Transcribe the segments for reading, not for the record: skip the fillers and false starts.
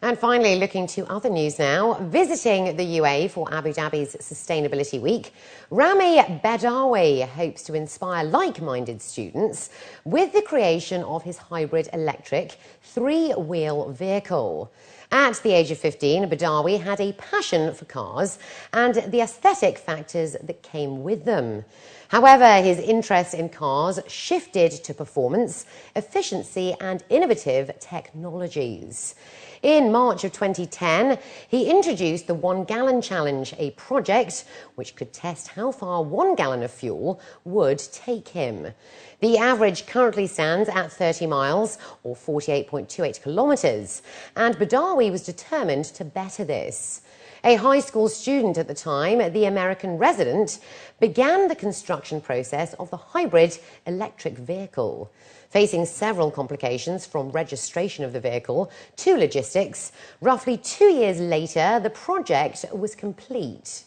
And finally, looking to other news now, visiting the UAE for Abu Dhabi's Sustainability Week, Rami Bedewi hopes to inspire like-minded students with the creation of his hybrid electric three-wheel vehicle. At the age of 15, Bedewi had a passion for cars and the aesthetic factors that came with them. However, his interest in cars shifted to performance, efficiency and innovative technologies. In March of 2010, he introduced the 1 Gallon Challenge, a project which could test how far 1 gallon of fuel would take him. The average currently stands at 30 miles or 48.28 kilometres, and Bedewi was determined to better this. A high school student at the time, the American resident, began the construction process of the hybrid electric vehicle. Facing several complications from registration of the vehicle to logistics, roughly 2 years later, the project was complete.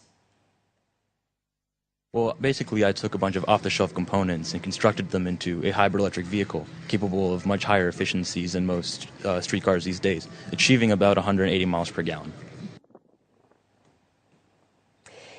Well, basically, I took a bunch of off-the-shelf components and constructed them into a hybrid electric vehicle capable of much higher efficiencies than most streetcars these days, achieving about 180 miles per gallon.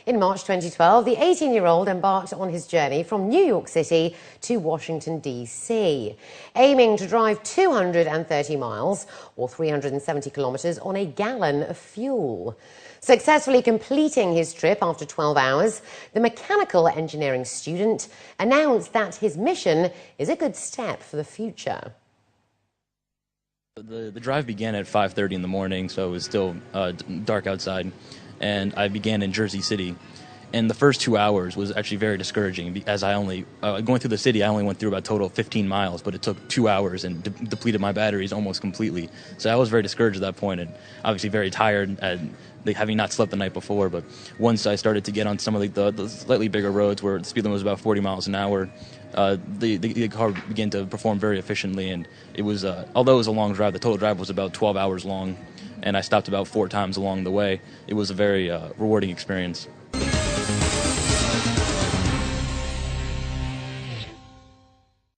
In March 2012, the 18-year-old embarked on his journey from New York City to Washington, D.C., aiming to drive 230 miles or 370 kilometres on a gallon of fuel. Successfully completing his trip after 12 hours, the mechanical engineering student announced that his mission is a good step for the future. The drive began at 5:30 in the morning, so it was still dark outside. And I began in Jersey City. And the first 2 hours was actually very discouraging, as I only, going through the city, I only went through about a total of 15 miles, but it took 2 hours and depleted my batteries almost completely. So I was very discouraged at that point and obviously very tired, having not slept the night before. But once I started to get on some of the slightly bigger roads where the speed limit was about 40 miles an hour, the car began to perform very efficiently. And it was, although it was a long drive, the total drive was about 12 hours long, and I stopped about 4 times along the way. It was a very rewarding experience.